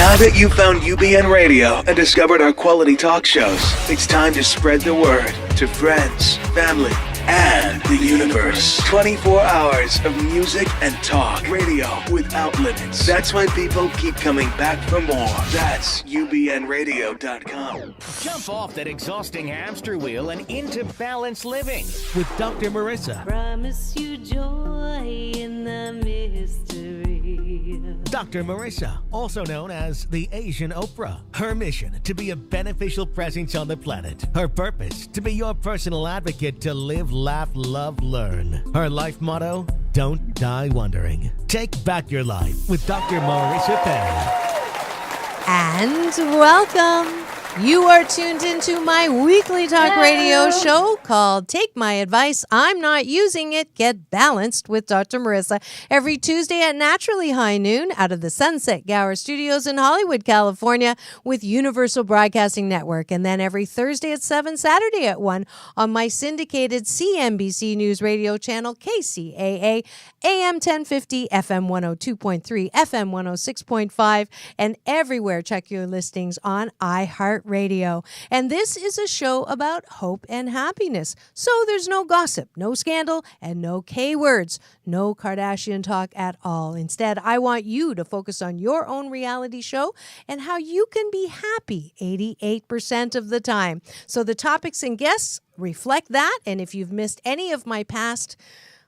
Now that you've found UBN Radio and discovered our quality talk shows, it's time to spread the word to friends, family, and the universe. 24 hours of music and talk. Radio without limits. That's why people keep coming back for more. That's ubnradio.com. Jump off that exhausting hamster wheel and into balanced living with Dr. Marissa. Promise you joy in the mystery. Dr. Marissa, also known as the Asian Oprah. Her mission, to be a beneficial presence on the planet. Her purpose, to be your personal advocate to live, laugh, love, learn. Her life motto, don't die wondering. Take back your life with Dr. Marissa Perry. And welcome. You are tuned into my weekly talk radio show called Take My Advice, I'm Not Using It, Get Balanced with Dr. Marissa. Every Tuesday at naturally high noon out of the Sunset Gower Studios in Hollywood, California with Universal Broadcasting Network. And then every Thursday at 7, Saturday at 1 on my syndicated CNBC News radio channel, KCAA, AM 1050, FM 102.3, FM 106.5, and everywhere. Check your listings on iHeartRadio. And this is a show about hope and happiness. So there's no gossip, no scandal, and no K-words. No Kardashian talk at all. Instead, I want you to focus on your own reality show and how you can be happy 88% of the time. So the topics and guests reflect that. And if you've missed any of my past,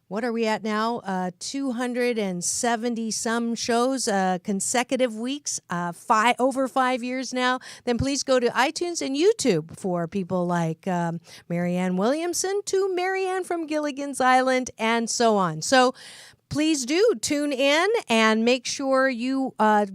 what are we at now? 270 some shows, consecutive weeks, over 5 years now. Then please go to iTunes and YouTube for people like Marianne Williamson to Marianne from Gilligan's Island and so on. So please do tune in and make sure you have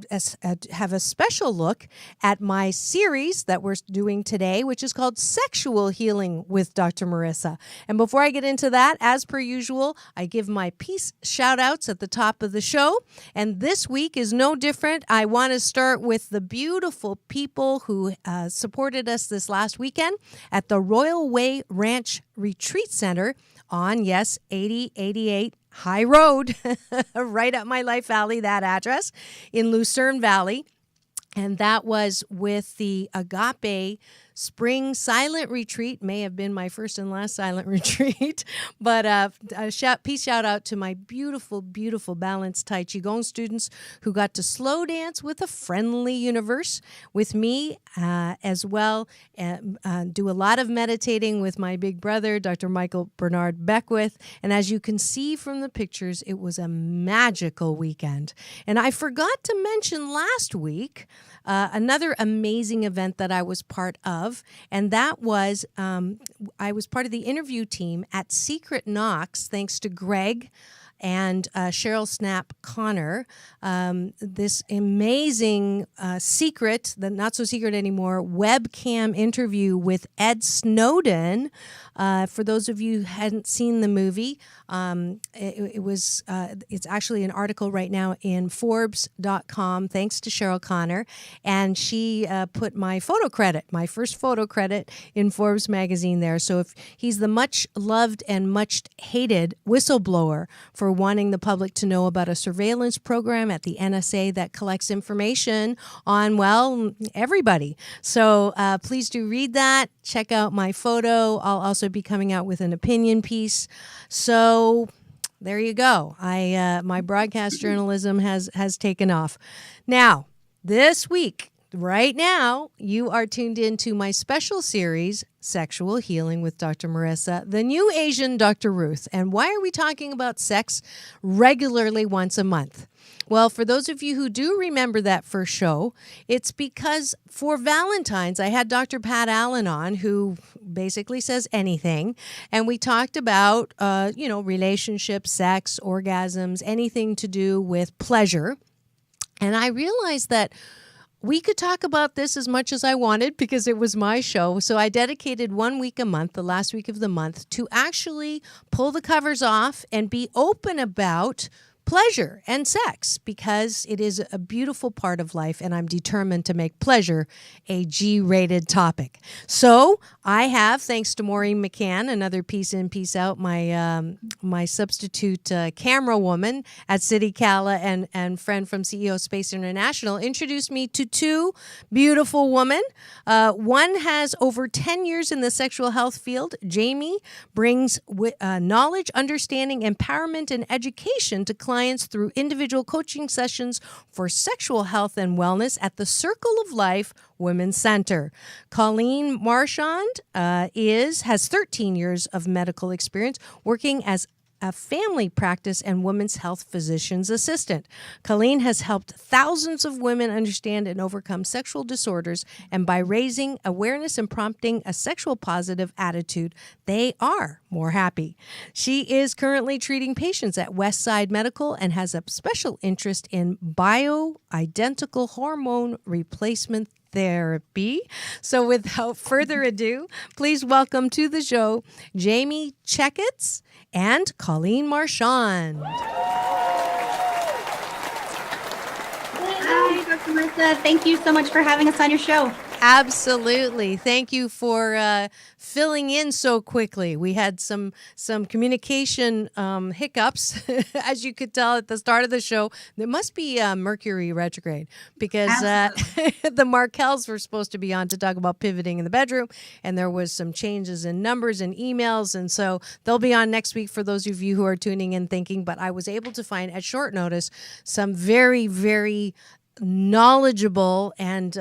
a special look at my series that we're doing today, which is called Sexual Healing with Dr. Marissa. And before I get into that, as per usual, I give my peace shout-outs at the top of the show. And this week is no different. I want to start with the beautiful people who supported us this last weekend at the Royal Way Ranch Retreat Center on, yes, 8088 High Road, right up my Life Valley, that address, in Lucerne Valley. And that was with the Agape Spring Silent Retreat. May have been my first and last silent retreat. But peace shout out to my beautiful, beautiful balanced Tai Qigong students who got to slow dance with a friendly universe with me as well. Do a lot of meditating with my big brother, Dr. Michael Bernard Beckwith. And as you can see from the pictures, it was a magical weekend. And I forgot to mention last week another amazing event that I was part of. And that was, I was part of the interview team at Secret Knox, thanks to Greg and Cheryl Snap Connor. This amazing secret, the not so secret anymore, webcam interview with Ed Snowden. For those of you who hadn't seen the movie, it's actually an article right now in Forbes.com, thanks to Cheryl Connor. And she put my photo credit, my first photo credit in Forbes magazine there. So if he's the much loved and much hated whistleblower for wanting the public to know about a surveillance program at the NSA that collects information on, well, everybody. So please do read that. Check out my photo. I'll also be coming out with an opinion piece. So there you go. My broadcast journalism has taken off. Now, this week, right now, you are tuned into my special series, Sexual Healing with Dr. Marissa, the new Asian Dr. Ruth. And why are we talking about sex regularly once a month? Well, for those of you who do remember that first show, it's because for Valentine's, I had Dr. Pat Allen on, who basically says anything. And we talked about, relationships, sex, orgasms, anything to do with pleasure. And I realized that we could talk about this as much as I wanted because it was my show. So I dedicated 1 week a month, the last week of the month, to actually pull the covers off and be open about pleasure and sex, because it is a beautiful part of life, and I'm determined to make pleasure a G-rated topic. So I have, thanks to Maureen McCann, another Peace In, Peace Out, my substitute camera woman at City Cala and friend from CEO Space International, introduced me to two beautiful women. One has over 10 years in the sexual health field. Jamie brings knowledge, understanding, empowerment, and education to clients through individual coaching sessions for sexual health and wellness at the Circle of Life Women's Center. Kolleen Marchand has 13 years of medical experience working as a family practice and women's health physician's assistant. Kolleen has helped thousands of women understand and overcome sexual disorders, and by raising awareness and prompting a sexual positive attitude, they are more happy. She is currently treating patients at Westside Medical and has a special interest in bioidentical hormone replacement therapy. So without further ado, please welcome to the show Jamie Checketts and Kolleen Marchand. Hi, Dr. Marissa. Thank you so much for having us on your show. Absolutely. Thank you for filling in so quickly. We had some communication hiccups, as you could tell at the start of the show. There must be Mercury retrograde, because the Markells were supposed to be on to talk about pivoting in the bedroom, and there was some changes in numbers and emails, and so they'll be on next week for those of you who are tuning in thinking. But I was able to find at short notice some very, very knowledgeable and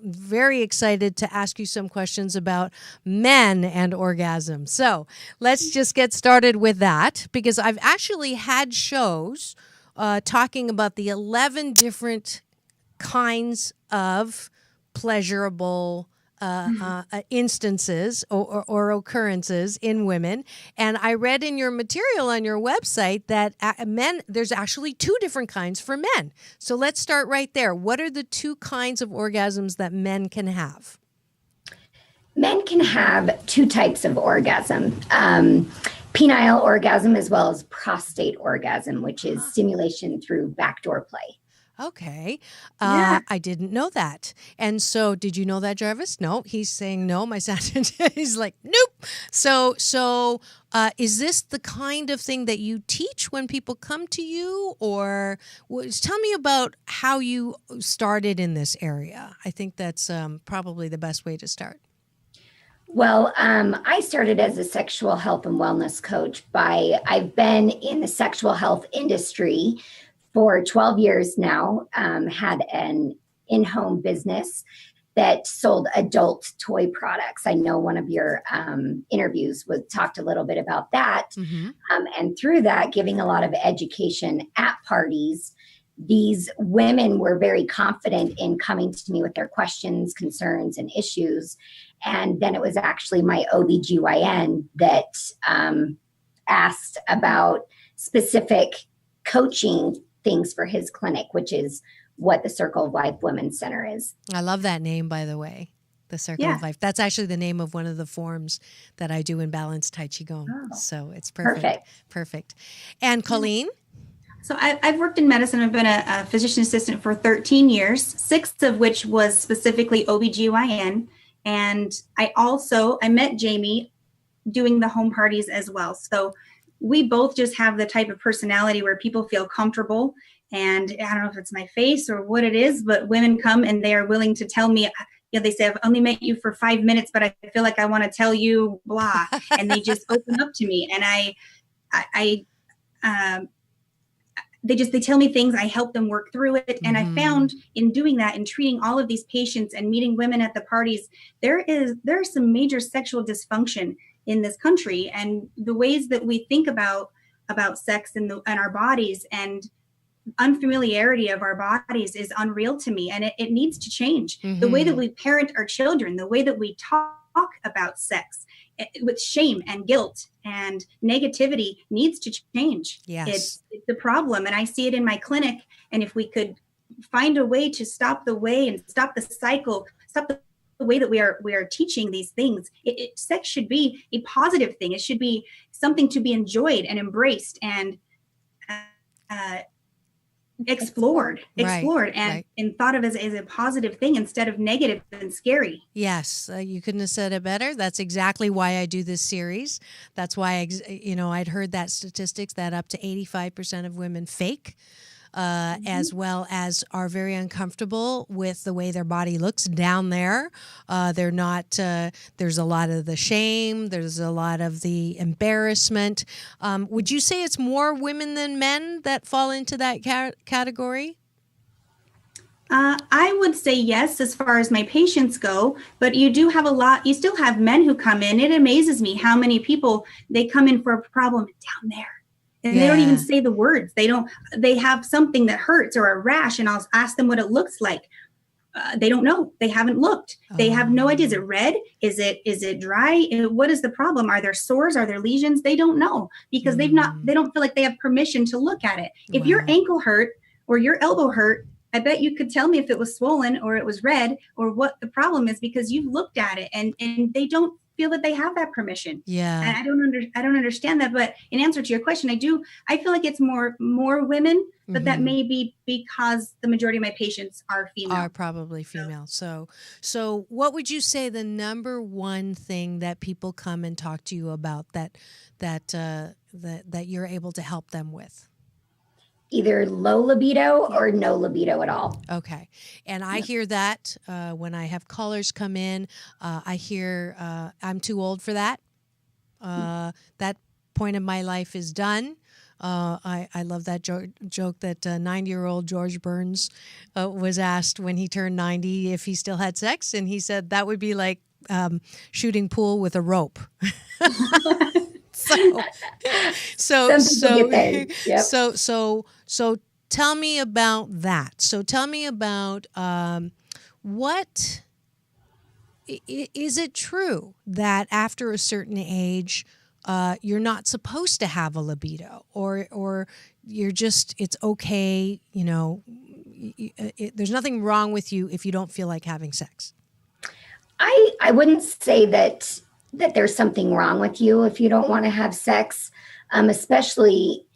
very excited to ask you some questions about men and orgasm. So let's just get started with that, because I've actually had shows talking about the 11 different kinds of pleasurable instances or occurrences in women. And I read in your material on your website that there's actually two different kinds for men. So let's start right there. What are the two kinds of orgasms that men can have? Men can have two types of orgasm. Penile orgasm as well as prostate orgasm, which is stimulation through backdoor play. Okay. Yeah. I didn't know that. And so did you know that, Jarvis? No, he's saying no. My son, he's like, nope. So is this the kind of thing that you teach when people come to you? Or tell me about how you started in this area. I think that's probably the best way to start. Well, I started as a sexual health and wellness coach. I've been in the sexual health industry for 12 years now, had an in-home business that sold adult toy products. I know one of your interviews talked a little bit about that. Mm-hmm. And through that, giving a lot of education at parties, these women were very confident in coming to me with their questions, concerns, and issues. And then it was actually my OBGYN that asked about specific coaching things for his clinic, which is what the Circle of Life Women's Center is. I love that name, by the way, the Circle of Life. That's actually the name of one of the forms that I do in Balanced Tai Qigong. Oh, so it's perfect. Perfect. And Kolleen? So I've worked in medicine. I've been a physician assistant for 13 years, 6 of which was specifically OBGYN. And I met Jamie doing the home parties as well. So we both just have the type of personality where people feel comfortable. And I don't know if it's my face or what it is, but women come and they are willing to tell me, they say, I've only met you for 5 minutes, but I feel like I want to tell you blah. And they just open up to me. And they tell me things, I help them work through it. And I found in doing that and treating all of these patients and meeting women at the parties, there is some major sexual dysfunction in this country, and the ways that we think about sex and our bodies and unfamiliarity of our bodies is unreal to me, and it needs to change. Mm-hmm. The way that we parent our children, the way that we talk about sex with shame and guilt and negativity needs to change. Yes. It's a problem, and I see it in my clinic. And if we could find a way to stop the way and stop the cycle, stop the way that we are teaching these things, sex should be a positive thing. It should be something to be enjoyed and embraced. And explored Right. and thought of as a positive thing instead of negative and scary. Yes, you couldn't have said it better. That's exactly why I do this series. That's why, I'd heard that statistics that up to 85% of women fake, as well as are very uncomfortable with the way their body looks down there. They're not, there's a lot of the shame, there's a lot of the embarrassment. Would you say it's more women than men that fall into that category? I would say yes, as far as my patients go, but you still have men who come in. It amazes me how many people, they come in for a problem down there. And they don't even say the words. They have something that hurts or a rash, and I'll ask them what it looks like. They don't know. They haven't looked. They have no idea. Is it red? Is it dry? What is the problem? Are there sores? Are there lesions? They don't know because they don't feel like they have permission to look at it. If your ankle hurt or your elbow hurt, I bet you could tell me if it was swollen or it was red or what the problem is because you've looked at it and they don't feel that they have that permission. Yeah. And I don't understand that. But in answer to your question, I feel like it's more women, but that may be because the majority of my patients are female. Are probably female. So what would you say the number one thing that people come and talk to you about that you're able to help them with? Either low libido or no libido at all. Okay. And I hear that when I have callers come in, I hear I'm too old for that. That point of my life is done. I love that joke that 90-year-old George Burns was asked when he turned 90 if he still had sex. And he said that would be like shooting pool with a rope. So tell me about that. So tell me about what is it true that after a certain age you're not supposed to have a libido, or you're just, it's okay, there's nothing wrong with you if you don't feel like having sex? I wouldn't say that there's something wrong with you if you don't want to have sex, especially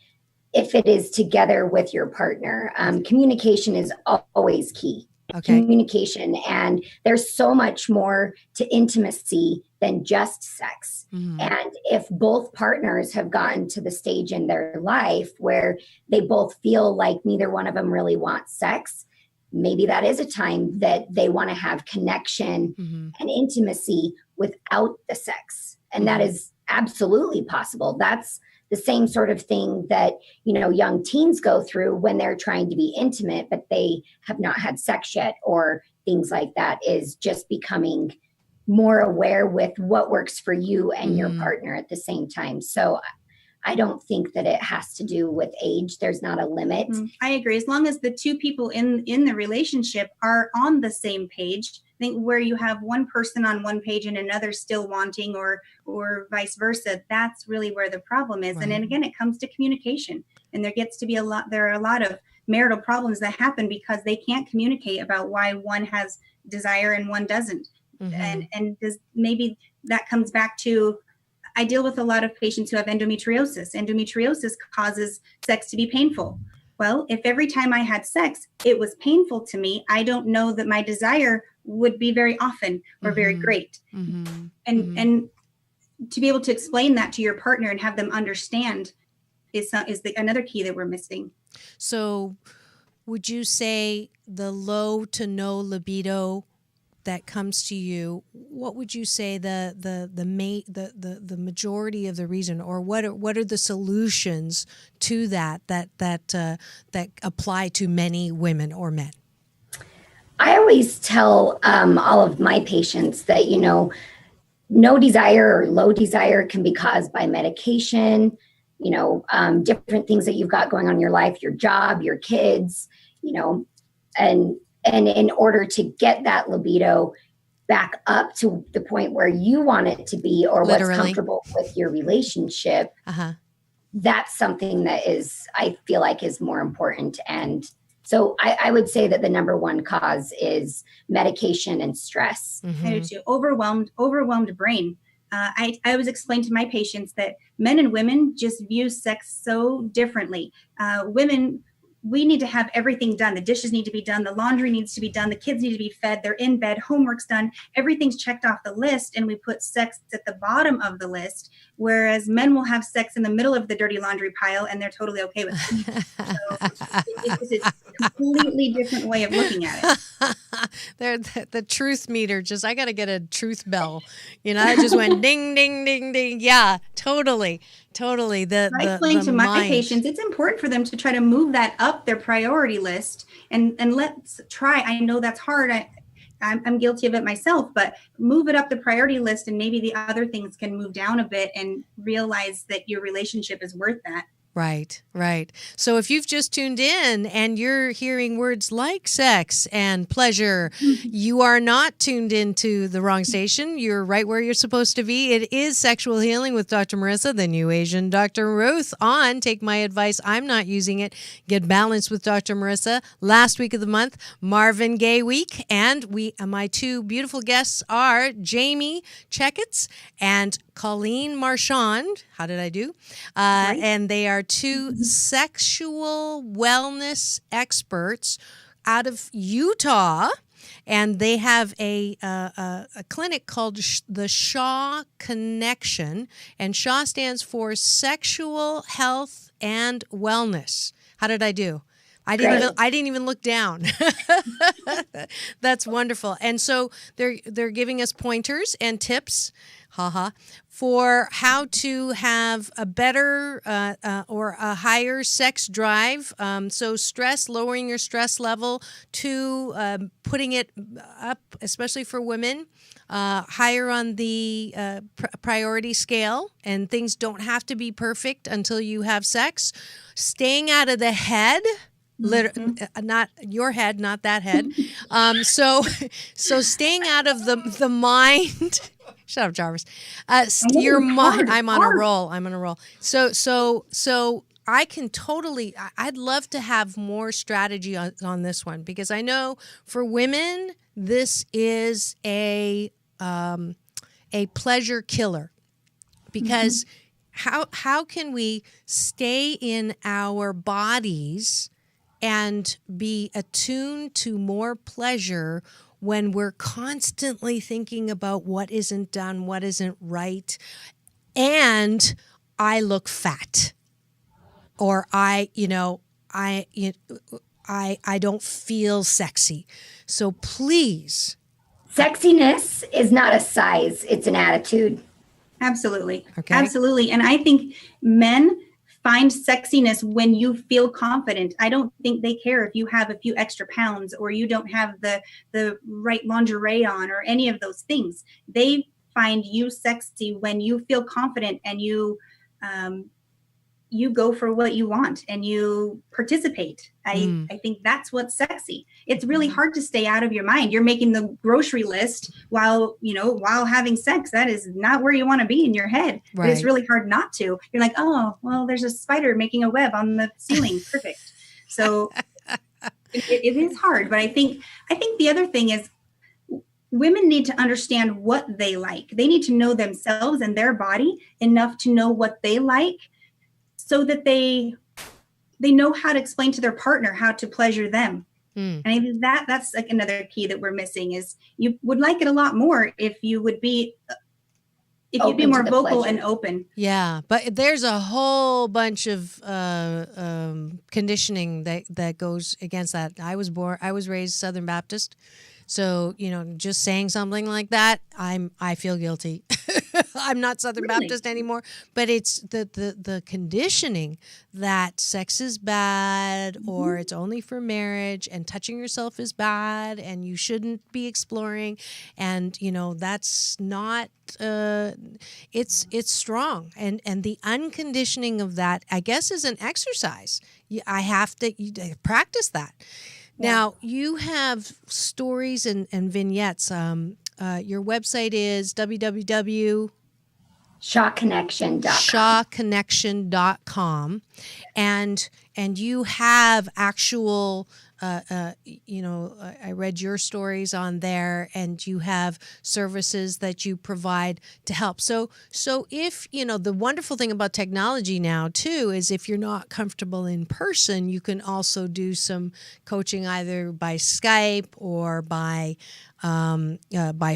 if it is together with your partner. Communication is always key. Okay. Communication. And there's so much more to intimacy than just sex. Mm-hmm. And if both partners have gotten to the stage in their life where they both feel like neither one of them really wants sex, maybe that is a time that they want to have connection and intimacy without the sex. And that is absolutely possible. That's the same sort of thing that, young teens go through when they're trying to be intimate, but they have not had sex yet, or things like that, is just becoming more aware with what works for you and your partner at the same time. So I don't think that it has to do with age. There's not a limit. I agree. As long as the two people in the relationship are on the same page, I think where you have one person on one page and another still wanting, or vice versa, that's really where the problem is. Right. And then again, it comes to communication, and there are a lot of marital problems that happen because they can't communicate about why one has desire and one doesn't. And maybe that comes back to, I deal with a lot of patients who have endometriosis. Endometriosis causes sex to be painful. Well, if every time I had sex, it was painful to me, I don't know that my desire would be very often or very great. And to be able to explain that to your partner and have them understand is another key that we're missing. So would you say the low to no libido that comes to you, what would you say the majority of the reason, or what are the solutions to that apply to many women or men? I always tell all of my patients that, no desire or low desire can be caused by medication, different things that you've got going on in your life, your job, your kids, and in order to get that libido back up to the point where you want it to be, or what's comfortable with your relationship, that's something that I feel like is more important. And so I would say that the number one cause is medication and stress. I do too. Overwhelmed brain. I always explain to my patients that men and women just view sex so differently. Women, we need to have everything done. The dishes need to be done. The laundry needs to be done. The kids need to be fed. They're in bed. Homework's done. Everything's checked off the list. And we put sex at the bottom of the list. Whereas men will have sex in the middle of the dirty laundry pile and they're totally okay with it. So it's a completely different way of looking at it. The truth meter, I got to get a truth bell. I just went ding, ding, ding, ding. Yeah, totally. I explain to my patients, it's important for them to try to move that up their priority list and let's try. I know that's hard. I'm guilty of it myself, but move it up the priority list and maybe the other things can move down a bit and realize that your relationship is worth that. Right. So if you've just tuned in and you're hearing words like sex and pleasure, you are not tuned into the wrong station. You're right where you're supposed to be. It is Sexual Healing with Dr. Marissa, the New Asian Dr. Ruth, on Take My Advice. I'm not using it. Get Balanced with Dr. Marissa. Last week of the month, Marvin Gaye week. And my two beautiful guests are Jamie Checketts and Kolleen Marchand. How did I do? Right. And they are two sexual wellness experts out of Utah. And they have a clinic called the Shaw Connection. And Shaw stands for Sexual Health and Wellness. How did I do? I didn't even look down. That's wonderful. And so they're giving us pointers and tips, for how to have a better or a higher sex drive. So lowering your stress level to putting it up, especially for women, higher on the priority scale. And things don't have to be perfect until you have sex. Staying out of the head. Not your head, not that head. So staying out of the mind. Shut up, Jarvis. Your mind. I'm on a roll. So I can totally. I'd love to have more strategy on this one because I know for women this is a pleasure killer because how can we stay in our bodies and be attuned to more pleasure when we're constantly thinking about what isn't done, what isn't right, and I look fat, or I don't feel sexy. So please. Sexiness is not a size, it's an attitude. Absolutely. Okay. Absolutely. And I think men find sexiness when you feel confident. I don't think they care if you have a few extra pounds or you don't have the right lingerie on or any of those things. They find you sexy when you feel confident and you go for what you want and you participate. I think that's what's sexy. It's really hard to stay out of your mind. You're making the grocery list while having sex. That is not where you want to be in your head. Right. But it's really hard not to. You're like, oh, well, there's a spider making a web on the ceiling. Perfect. So it is hard. But I think the other thing is women need to understand what they like. They need to know themselves and their body enough to know what they like, so that they know how to explain to their partner how to pleasure them. And I think that's like another key that we're missing is you would like it a lot more if you would be you'd be more vocal and open. Yeah, but there's a whole bunch of conditioning that goes against that. I was raised Southern Baptist. So, just saying something like that, I feel guilty. I'm not Southern Baptist anymore, but it's the conditioning that sex is bad or it's only for marriage and touching yourself is bad and you shouldn't be exploring. And, that's not, it's strong. And the unconditioning of that, I guess, is an exercise. I have to practice that. Now, you have stories and vignettes. Your website is shawconnection.com. shawconnection.com. And you have actual I read your stories on there, and you have services that you provide to help. So if, the wonderful thing about technology now too is if you're not comfortable in person, you can also do some coaching either by Skype or by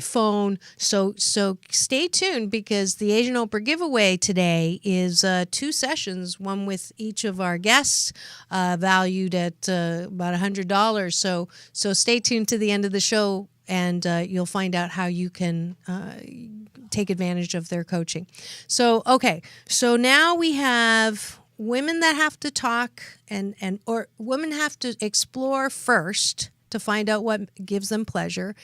phone. So stay tuned, because the Asian Oprah giveaway today is 2 sessions, one with each of our guests, valued at about $100. So stay tuned to the end of the show, and you'll find out how you can take advantage of their coaching. So now we have women that have to talk or women have to explore first to find out what gives them pleasure,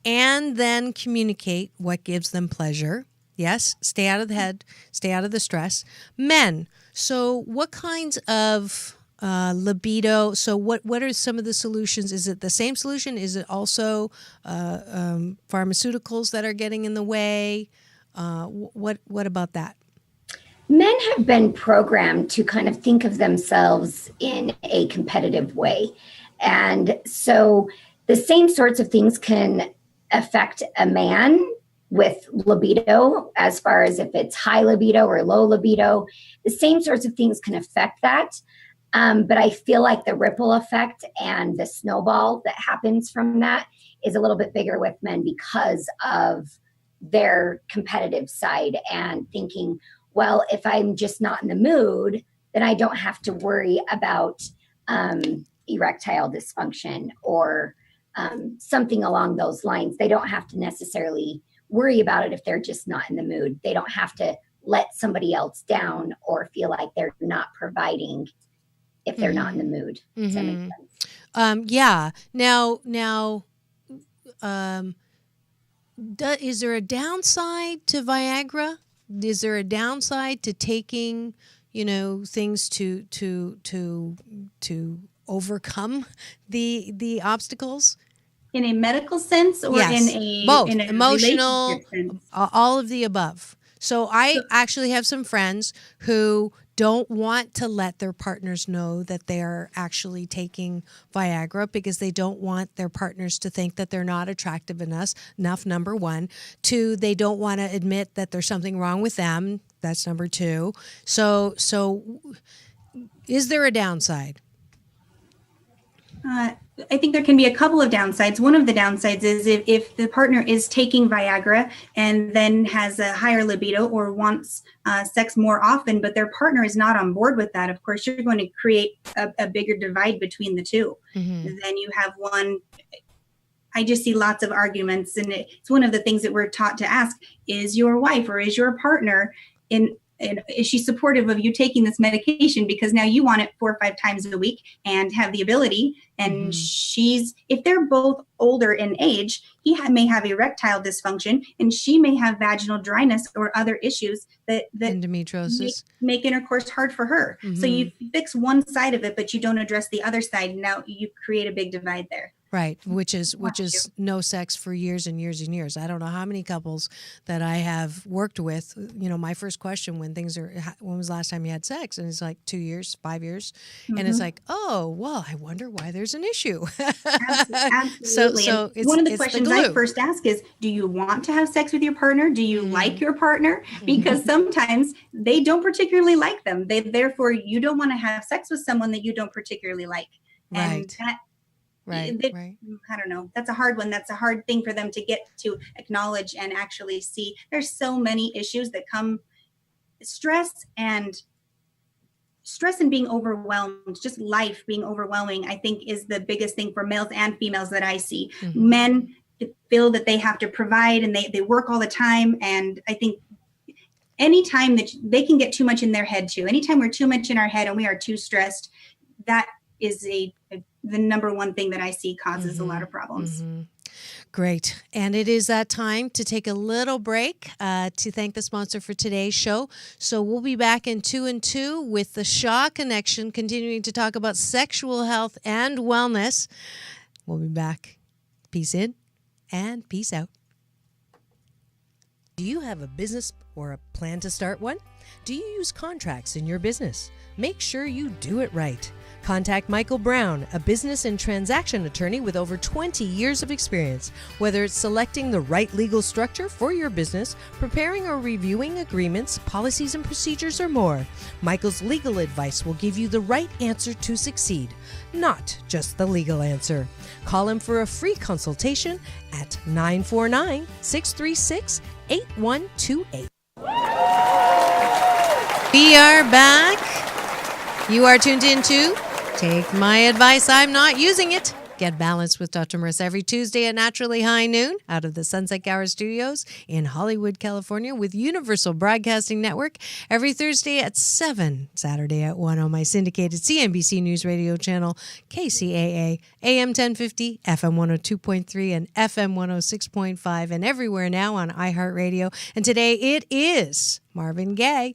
and then communicate what gives them pleasure. Yes, stay out of the head, stay out of the stress. Men, so what kinds of libido, so what are some of the solutions? Is it the same solution? Is it also pharmaceuticals that are getting in the way? What about that? Men have been programmed to kind of think of themselves in a competitive way. And so the same sorts of things can affect a man with libido, as far as if it's high libido or low libido. The same sorts of things can affect that. But I feel like the ripple effect and the snowball that happens from that is a little bit bigger with men, because of their competitive side and thinking, well, if I'm just not in the mood, then I don't have to worry about erectile dysfunction or something along those lines. They don't have to necessarily worry about it if they're just not in the mood. They don't have to let somebody else down or feel like they're not providing if they're not in the mood. Does that make sense? Yeah. Now, is there a downside to Viagra? Is there a downside to taking, things to overcome the obstacles? In a medical sense, or yes, both in a emotional, sense? all of the above. So I actually have some friends who don't want to let their partners know that they are actually taking Viagra, because they don't want their partners to think that they're not attractive enough, number one. 2, they don't want to admit that there's something wrong with them. That's number 2. So is there a downside? I think there can be a couple of downsides. One of the downsides is if the partner is taking Viagra and then has a higher libido or wants sex more often, but their partner is not on board with that, of course, you're going to create a bigger divide between the two. Mm-hmm. Then you have one. I just see lots of arguments, and it's one of the things that we're taught to ask: is your wife or is your partner and is she supportive of you taking this medication, because now you want it 4 or 5 times a week and have the ability, and if they're both older in age, he may have erectile dysfunction and she may have vaginal dryness or other issues that endometriosis make intercourse hard for her. So you fix one side of it, but you don't address the other side. Now you create a big divide there. Right, which is no sex for years and years and years. I don't know how many couples that I have worked with. My first question when was the last time you had sex? And it's like 2 years, 5 years, and it's like, oh, well, I wonder why there's an issue. Absolutely. So it's one of the questions I first ask is, do you want to have sex with your partner? Do you like your partner? Because sometimes they don't particularly like them. Therefore, you don't want to have sex with someone that you don't particularly like. And right. I don't know. That's a hard one. That's a hard thing for them to get to acknowledge and actually see. There's so many issues that come. Stress and being overwhelmed, just life being overwhelming, I think is the biggest thing for males and females that I see. Men feel that they have to provide, and they work all the time. And I think anytime that they can get too much in their head too, anytime we're too much in our head and we are too stressed, that is the number one thing that I see causes a lot of problems. Great. And it is that time to take a little break to thank the sponsor for today's show. So we'll be back in 2 and 2 with the Shaw Connection, continuing to talk about sexual health and wellness. We'll be back. Peace in and peace out. Do you have a business or a plan to start one? Do you use contracts in your business? Make sure you do it right. Contact Michael Brown, a business and transaction attorney with over 20 years of experience. Whether it's selecting the right legal structure for your business, preparing or reviewing agreements, policies and procedures, or more, Michael's legal advice will give you the right answer to succeed, not just the legal answer. Call him for a free consultation at 949-636-8128. We are back. You are tuned in to Take My Advice, I'm Not Using It. Get balanced with Dr. Marissa every Tuesday at naturally high noon out of the Sunset Gower Studios in Hollywood, California with Universal Broadcasting Network. Every Thursday at 7, Saturday at 1 on my syndicated CNBC News Radio channel, KCAA, AM 1050, FM 102.3, and FM 106.5, and everywhere now on iHeartRadio. And today it is Marvin Gaye.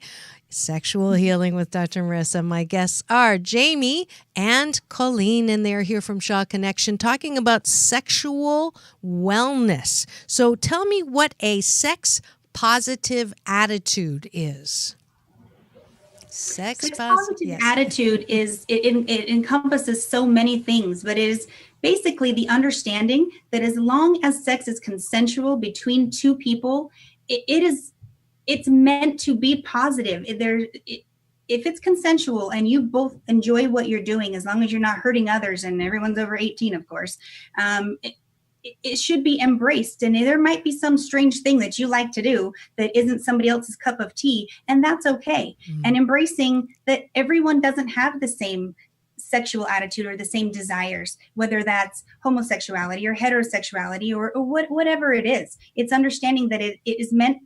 Sexual Healing with Dr. Marissa. My guests are Jamie and Kolleen, and they're here from Shaw Connection talking about sexual wellness. So tell me what a sex positive attitude is. Sex positive attitude is, it encompasses so many things, but it is basically the understanding that as long as sex is consensual between two people, it's meant to be positive. If it's consensual and you both enjoy what you're doing, as long as you're not hurting others, and everyone's over 18, of course, it should be embraced. And there might be some strange thing that you like to do that isn't somebody else's cup of tea, and that's okay. Mm-hmm. And embracing that everyone doesn't have the same sexual attitude or the same desires, whether that's homosexuality or heterosexuality or whatever it is. It's understanding that it's meant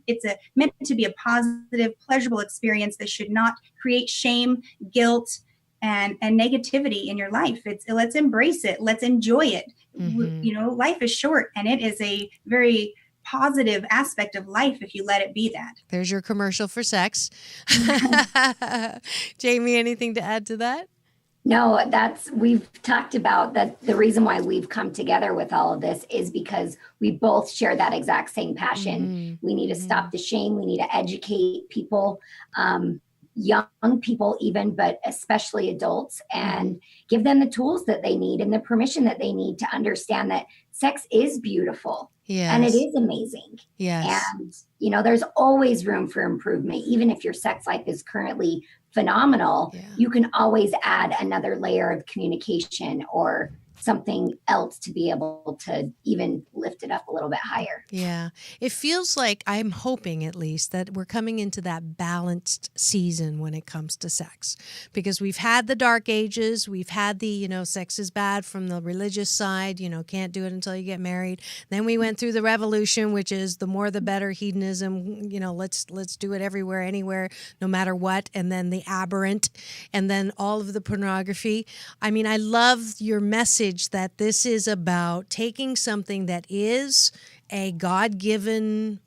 to be a positive, pleasurable experience that should not create shame, guilt, and negativity in your life. Let's embrace it. Let's enjoy it. Mm-hmm. Life is short, and it is a very positive aspect of life if you let it be that. There's your commercial for sex. Jamie, anything to add to that? No, we've talked about that. The reason why we've come together with all of this is because we both share that exact same passion. Mm-hmm. We need to stop the shame. We need to educate people, young people even, but especially adults, and give them the tools that they need and the permission that they need to understand that sex is beautiful. Yes. And it is amazing. Yes. And, there's always room for improvement. Even if your sex life is currently phenomenal, you can always add another layer of communication or something else to be able to even lift it up a little bit higher. Yeah. It feels like, I'm hoping at least, that we're coming into that balanced season when it comes to sex, because we've had the dark ages. We've had the, sex is bad from the religious side, can't do it until you get married. Then we went through the revolution, which is the more the better, hedonism, let's do it everywhere, anywhere, no matter what. And then the aberrant, and then all of the pornography. I mean, I love your message that this is about taking something that is a God-given,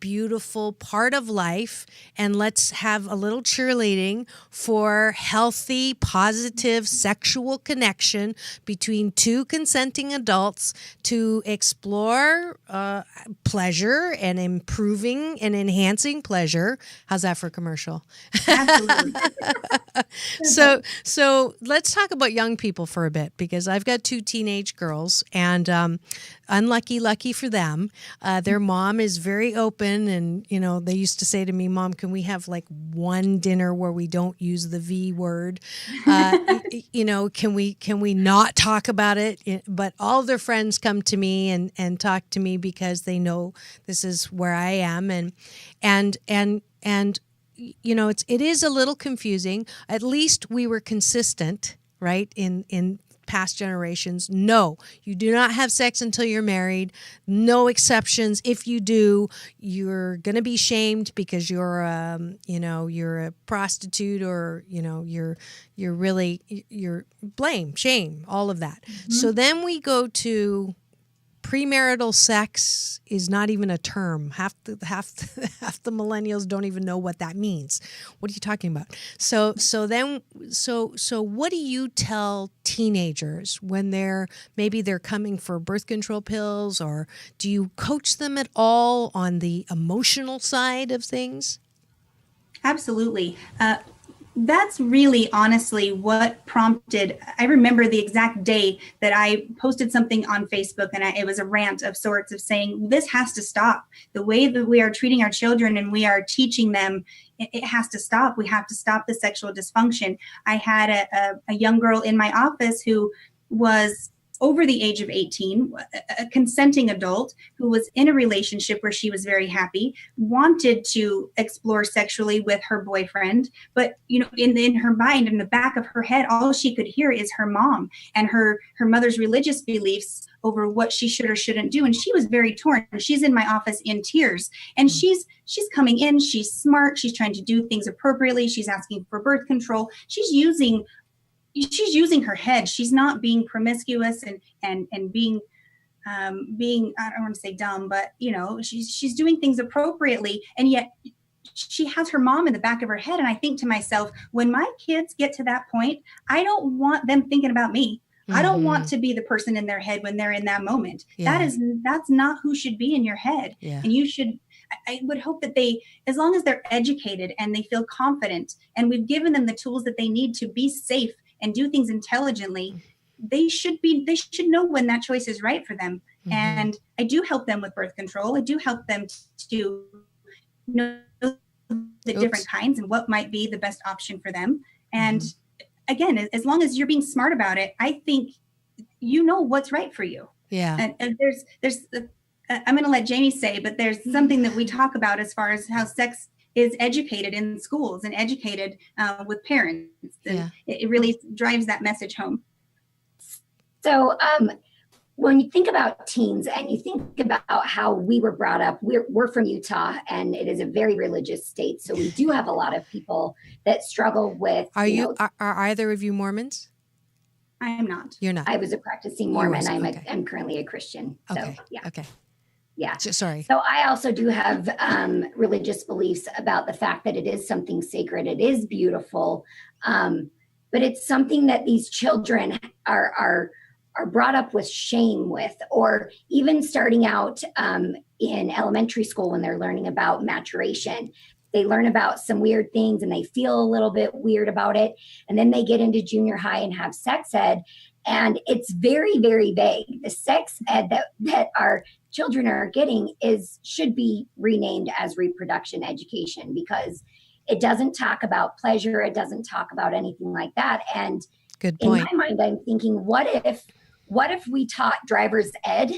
beautiful part of life, and let's have a little cheerleading for healthy, positive sexual connection between two consenting adults to explore pleasure and improving and enhancing pleasure. How's that for a commercial? Absolutely. So let's talk about young people for a bit, because I've got 2 teenage girls, and lucky for them, their mom is very open, and they used to say to me, "Mom, can we have like one dinner where we don't use the V word? Can we not talk about it?" But all of their friends come to me and talk to me because they know this is where I am, and it is a little confusing. At least we were consistent, right? In past generations. No, you do not have sex until you're married. No exceptions. If you do, you're going to be shamed because you're a prostitute, or, you're blame, shame, all of that. Mm-hmm. So then we go to premarital sex is not even a term. Half the millennials don't even know what that means. What are you talking about? So what do you tell teenagers when they're coming for birth control pills, or do you coach them at all on the emotional side of things? Absolutely. that's really honestly what prompted. I remember the exact day that I posted something on Facebook, and it was a rant of sorts of saying, this has to stop. The way that we are treating our children and we are teaching them, it has to stop. We have to stop the sexual dysfunction. I had a young girl in my office who was over the age of 18, a consenting adult who was in a relationship where she was very happy, wanted to explore sexually with her boyfriend. But, in her mind, in the back of her head, all she could hear is her mom and her mother's religious beliefs over what she should or shouldn't do. And she was very torn. She's in my office in tears, and she's coming in. She's smart. She's trying to do things appropriately. She's asking for birth control. She's using her head. She's not being promiscuous and being I don't want to say dumb, but she's doing things appropriately. And yet she has her mom in the back of her head. And I think to myself, when my kids get to that point, I don't want them thinking about me. I don't want to be the person in their head when they're in that moment. Yeah. That's not who should be in your head. Yeah. And I would hope that they, as long as they're educated and they feel confident, and we've given them the tools that they need to be safe and do things intelligently, they should know when that choice is right for them. Mm-hmm. And I do help them with birth control. I do help them to know the different kinds and what might be the best option for them. And again, as long as you're being smart about it, I think what's right for you. Yeah. And there's I'm going to let Jamie say, but there's something that we talk about as far as how sex is educated in schools and educated with parents. And it really drives that message home. So when you think about teens and you think about how we were brought up, we're from Utah, and it is a very religious state. So we do have a lot of people that struggle with. Are either of you Mormons? I am not. You're not. I was a practicing Mormon. I'm currently a Christian. So, okay. Yeah. Okay. Yeah. Sorry. So I also do have religious beliefs about the fact that it is something sacred. It is beautiful. But it's something that these children are brought up with shame with, or even starting out in elementary school when they're learning about maturation. They learn about some weird things and they feel a little bit weird about it. And then they get into junior high and have sex ed. And it's very, very vague. The sex ed that our children are getting should be renamed as reproduction education, because it doesn't talk about pleasure. It doesn't talk about anything like that. And good point. In my mind, I'm thinking, what if we taught driver's ed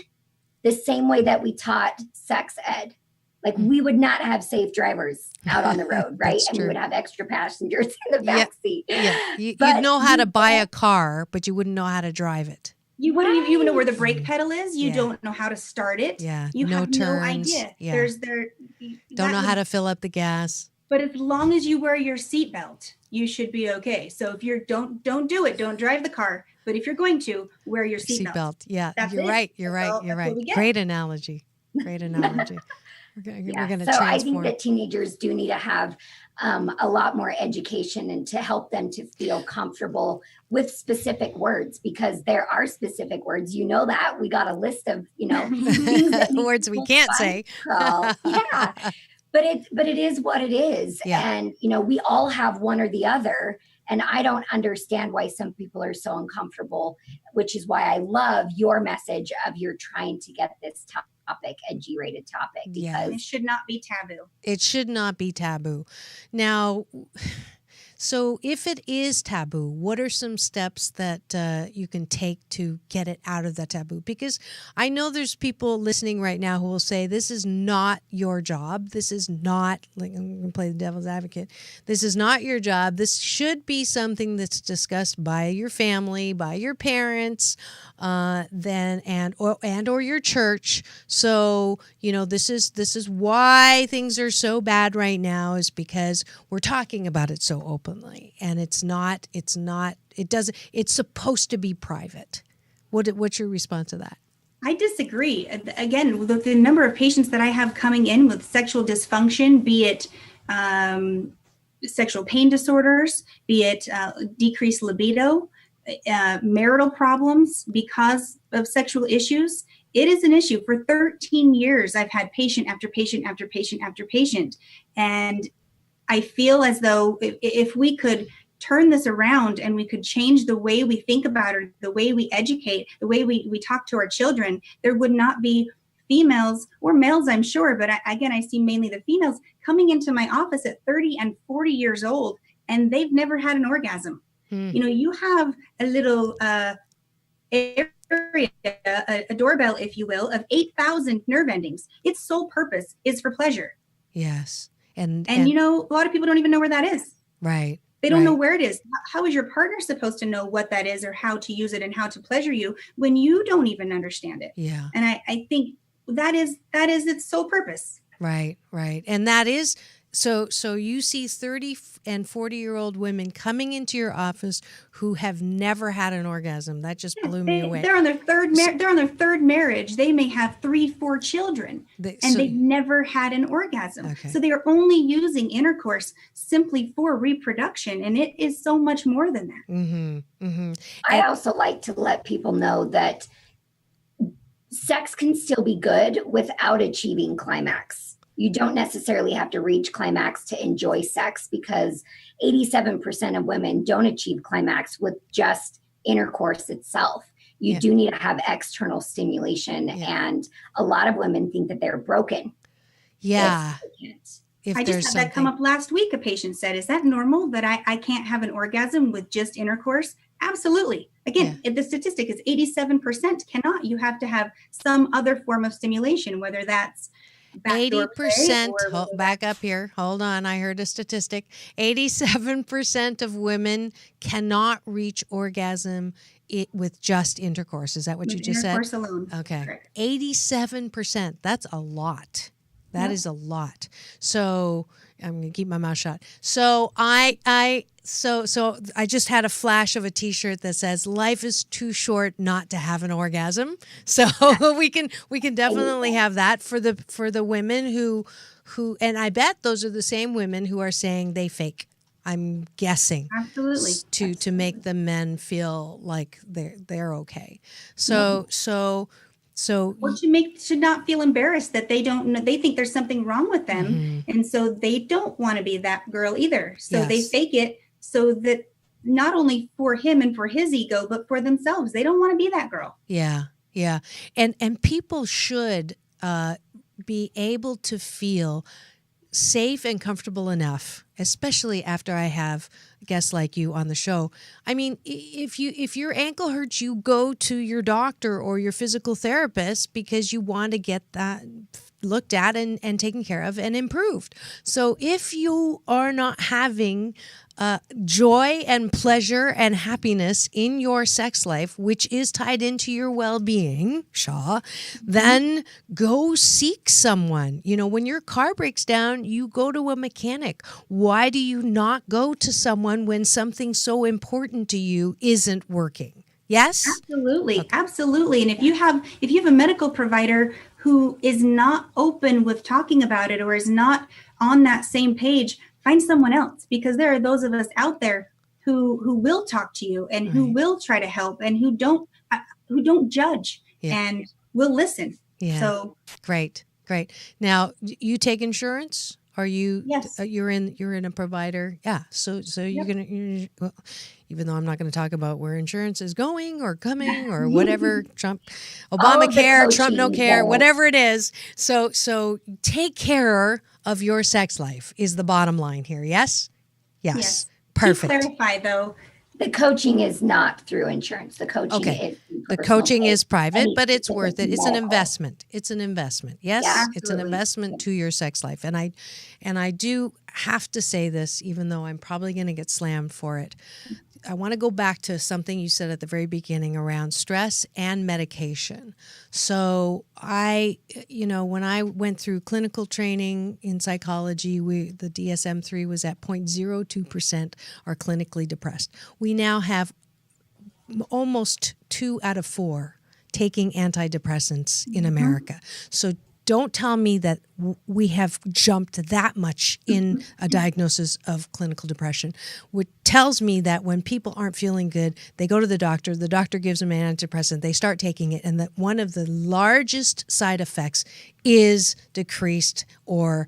the same way that we taught sex ed? Like, we would not have safe drivers out on the road, right? And we would have extra passengers in the back seat. Yeah. You'd know how to buy a car, but you wouldn't know how to drive it. You wouldn't even know where the brake pedal is. You don't know how to start it. Yeah. You have turns. No idea. Yeah. Don't know how to fill up the gas. But as long as you wear your seatbelt, you should be okay. So if you don't do it, don't drive the car. But if you're going to, wear your seatbelt. Yeah. You're right. You're right. Great analogy. We're going to transform. So I think that teenagers do need to have a lot more education, and to help them to feel comfortable with specific words, because there are specific words. You know that we got a list of things that words we can't say. Yeah, but it is what it is, and we all have one or the other. And I don't understand why some people are so uncomfortable, which is why I love your message of you're trying to get this topic a G-rated topic, because it should not be taboo. It should not be taboo. Now, so if it is taboo, what are some steps that you can take to get it out of that taboo? Because I know there's people listening right now who will say, this is not your job. This is not, like, I'm going to play the devil's advocate. This is not your job. This should be something that's discussed by your family, by your parents, or your church. So, this is why things are so bad right now, is because we're talking about it so openly. And it's supposed to be private. What's your response to that? I disagree. Again, the number of patients that I have coming in with sexual dysfunction, be it sexual pain disorders, be it decreased libido, marital problems because of sexual issues, it is an issue. For 13 years, I've had patient after patient after patient after patient. And I feel as though if we could turn this around and we could change the way we think about it, the way we educate, the way we talk to our children, there would not be females or males, I'm sure, but I see mainly the females coming into my office at 30 and 40 years old, and they've never had an orgasm. You have a little area, a doorbell, if you will, of 8,000 nerve endings. Its sole purpose is for pleasure. Yes. And a lot of people don't even know where that is. Right. They don't know where it is. How is your partner supposed to know what that is or how to use it and how to pleasure you when you don't even understand it? Yeah. And I think that is its sole purpose. Right. And that is, so you see 30 and 40-year-old women coming into your office who have never had an orgasm. That just blew me away. They're on their third marriage. They may have 3-4 children, they've never had an orgasm. Okay. So they are only using intercourse simply for reproduction, and it is so much more than that. Mm-hmm. Mm-hmm. I also like to let people know that sex can still be good without achieving climax. You don't necessarily have to reach climax to enjoy sex, because 87% of women don't achieve climax with just intercourse itself. You do need to have external stimulation. And a lot of women think that they're broken. Yeah. I just had that come up last week. A patient said, is that normal that I can't have an orgasm with just intercourse? Absolutely. Again, the statistic is 87% cannot. You have to have some other form of stimulation, whether that's 80%, back up here. Hold on. I heard a statistic. 87% of women cannot reach orgasm with just intercourse. Is that what you just said? Intercourse alone. Okay. Correct. 87%. That's a lot. That is a lot. So I'm going to keep my mouth shut. So I just had a flash of a T-shirt that says "Life is too short not to have an orgasm." So we can definitely have that for the women who, and I bet those are the same women who are saying they fake. I'm guessing. Absolutely. To make the men feel like they're okay. So should not feel embarrassed that they don't know, they think there's something wrong with them, and so they don't want to be that girl either. So they fake it so that not only for him and for his ego, but for themselves. They don't want to be that girl. Yeah. And people should be able to feel safe and comfortable enough, especially after I have guests like you on the show. I mean, if your ankle hurts, you go to your doctor or your physical therapist because you want to get that looked at and taken care of and improved. So if you are not having joy and pleasure and happiness in your sex life, which is tied into your well-being, Shaw, then go seek someone. When your car breaks down, you go to a mechanic. Why do you not go to someone when something so important to you isn't working? Yes? Absolutely. Okay. Absolutely. And if you have a medical provider who is not open with talking about it or is not on that same page, find someone else, because there are those of us out there who will talk to you and who will try to help and who don't judge and will listen. Yeah. So great. Now, you take insurance? Are you? Yes. You're in a provider. Yeah. So you're gonna. Well, even though I'm not going to talk about where insurance is going or coming or whatever, Trump, Obamacare, Trump no care, whatever it is. So take care of your sex life is the bottom line here. Yes. Perfect. To clarify though, the coaching is not through insurance. The coaching is private, but it's worth it. It's an investment. It's an investment. Yes, it's an investment to your sex life. And I do have to say this, even though I'm probably going to get slammed for it. I want to go back to something you said at the very beginning around stress and medication. So when I went through clinical training in psychology, the DSM-3 was at 0.02% are clinically depressed. We now have almost 2 out of 4 taking antidepressants in America. So don't tell me that we have jumped that much in a diagnosis of clinical depression, which tells me that when people aren't feeling good, they go to the doctor gives them an antidepressant, they start taking it, and that one of the largest side effects is decreased or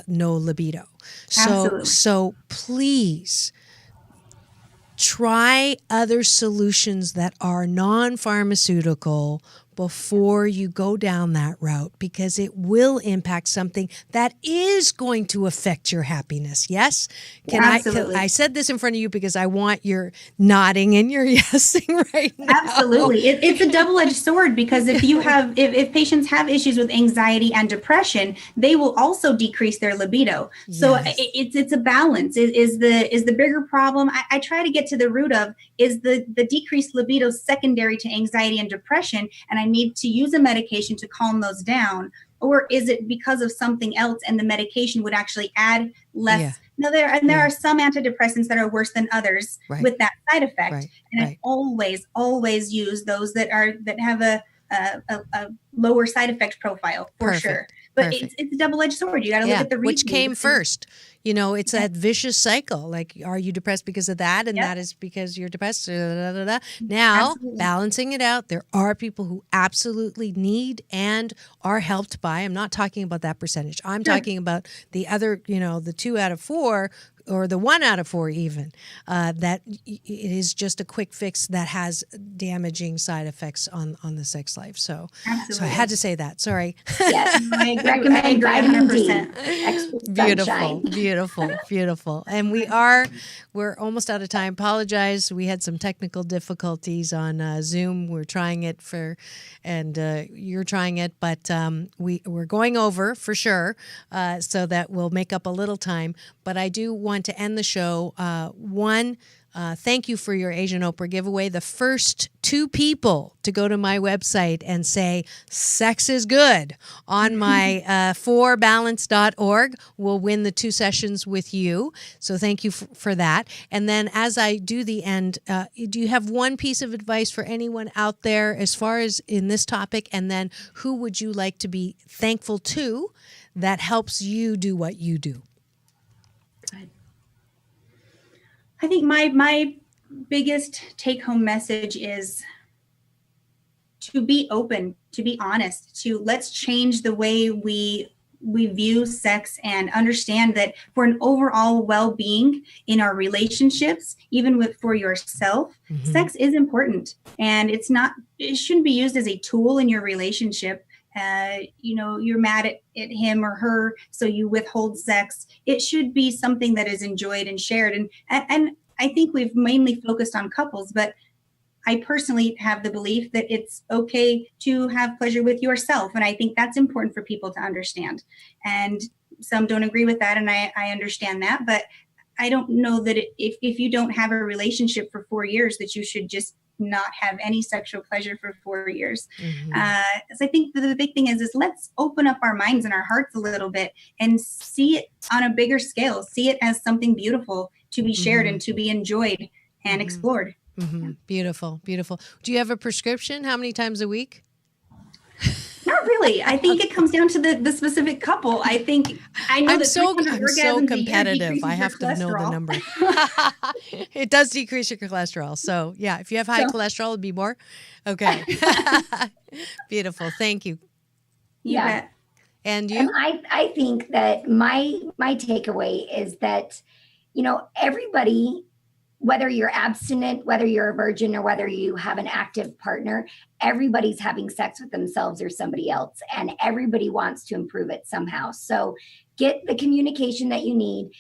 no libido. So please try other solutions that are non-pharmaceutical before you go down that route, because it will impact something that is going to affect your happiness. Yes? Absolutely. I said this in front of you because I want your nodding and your yesing right now. Absolutely. It's a double-edged sword, because if patients have issues with anxiety and depression, they will also decrease their libido. So it's a balance. Is the bigger problem, I try to get to the root of, is the decreased libido secondary to anxiety and depression, and I need to use a medication to calm those down, or is it because of something else and the medication would actually add less? Yeah. Now there are some antidepressants that are worse than others with that side effect, and I always use those that have a lower side effect profile for sure. But it's a double-edged sword. You got to look at the reason. Which came first? It's that vicious cycle. Like, are you depressed because of that? And that is because you're depressed. Now, balancing it out, there are people who absolutely need and are helped by, I'm not talking about that percentage. I'm talking about the other, the 2 out of 4 or the 1 out of 4 even, that it is just a quick fix that has damaging side effects on the sex life. So I had to say that. Sorry. Yes, I recommend vitamin D. Beautiful. And we're almost out of time. Apologize. We had some technical difficulties on Zoom. We're trying it you're trying it, but we're going over for sure, so that we'll make up a little time. But I do want to end the show. Thank you for your Asian Oprah giveaway. The first 2 people to go to my website and say sex is good on my forbalance.org will win the 2 sessions with you. So thank you for that. And then as I do the end, do you have one piece of advice for anyone out there as far as in this topic? And then who would you like to be thankful to that helps you do what you do? I think my biggest take-home message is to be open, to be honest, let's change the way we view sex and understand that for an overall well-being in our relationships, even for yourself, sex is important, and it shouldn't be used as a tool in your relationship. You're mad at him or her, so you withhold sex. It should be something that is enjoyed and shared. And I think we've mainly focused on couples, but I personally have the belief that it's okay to have pleasure with yourself. And I think that's important for people to understand. And some don't agree with that, and I understand that. But I don't know that if you don't have a relationship for 4 years, that you should just not have any sexual pleasure for 4 years. So I think the big thing is let's open up our minds and our hearts a little bit and see it on a bigger scale, see it as something beautiful to be shared and to be enjoyed and explored. Beautiful. Do you have a prescription? How many times a week? Not really. I think it comes down to the specific couple. I know I'm that so 300 orgasms competitive. a year I have to know the cholesterol. number. It does decrease your cholesterol. So yeah, if you have high cholesterol, it'd be more. Okay. Beautiful. Thank you. You bet. And you? And I think that my takeaway is that, everybody, whether you're abstinent, whether you're a virgin, or whether you have an active partner, everybody's having sex with themselves or somebody else, and everybody wants to improve it somehow. So get the communication that you need,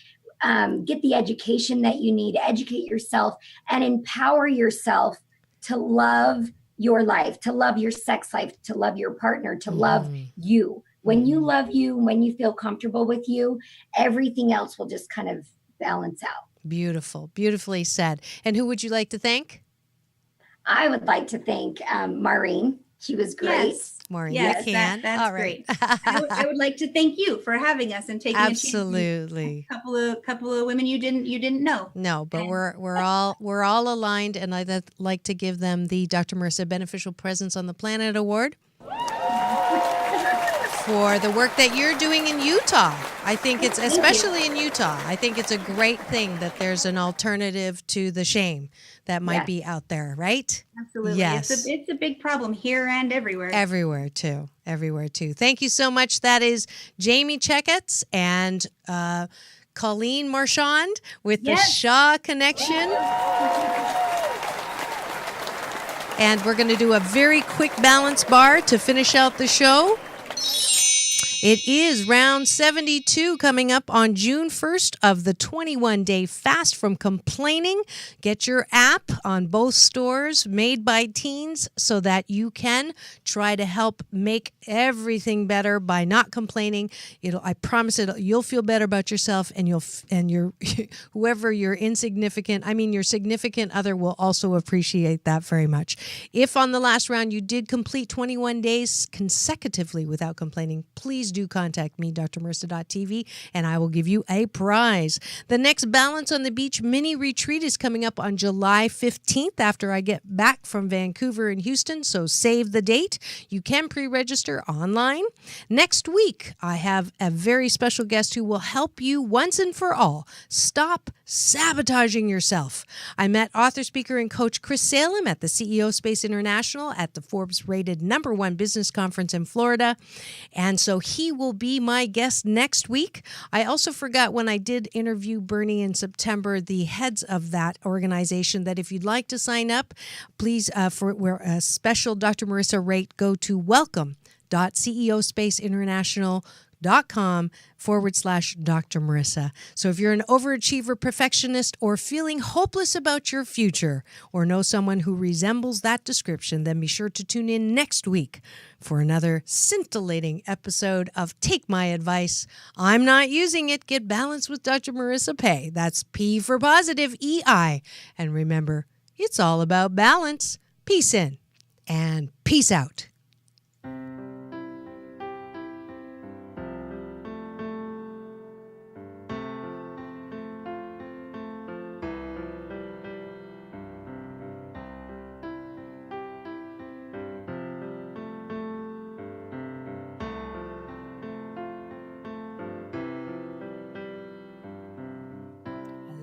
get the education that you need, educate yourself, and empower yourself to love your life, to love your sex life, to love your partner, to love you. When you love you, when you feel comfortable with you, everything else will just kind of balance out. Beautiful. Beautifully said. And who would you like to thank? I would like to thank Maureen. She was great. Yes. Maureen, Yes, you can. that's All right. great. I would like to thank you for having us and taking Absolutely. a chance. A couple of women you didn't know. No, but we're all aligned, and I'd like to give them the Dr. Marissa Beneficial Presence on the Planet Award. for the work that you're doing in Utah. I think it's, especially in Utah, I think it's a great thing that there's an alternative to the shame that might be out there, right? Absolutely. Yes. It's a big problem here and everywhere. Everywhere too. Thank you so much. That is Jamie Checketts and Kolleen Marchand with the Shaw Connection. And we're going to do a very quick balance bar to finish out the show. It is round 72 coming up on June 1st of the 21-day fast from complaining. Get your app on both stores, made by teens, so that you can try to help make everything better by not complaining. I promise you'll feel better about yourself, and your whoever your significant other will also appreciate that very much. If on the last round you did complete 21 days consecutively without complaining, please do contact me, drmarissa.tv, and I will give you a prize. The next Balance on the Beach mini retreat is coming up on July 15th after I get back from Vancouver and Houston, so save the date. You can pre-register online. Next week, I have a very special guest who will help you once and for all stop sabotaging yourself. I met author, speaker, and coach Chris Salem at the CEO Space International at the Forbes rated #1 business conference in Florida. And so he will be my guest next week. I also forgot when I did interview Bernie in September, the heads of that organization, that if you'd like to sign up, please, for a special Dr. Marissa rate, go to welcome.ceospaceinternational.com/Dr. Marissa. So if you're an overachiever, perfectionist, or feeling hopeless about your future, or know someone who resembles that description, then be sure to tune in next week for another scintillating episode of Take My Advice. I'm not using it. Get balanced with Dr. Marissa Pay. That's P for positive, EI. And remember, it's all about balance. Peace in and peace out.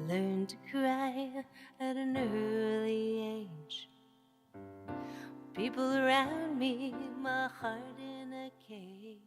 Learned to cry at an early age. People around me, my heart in a cage.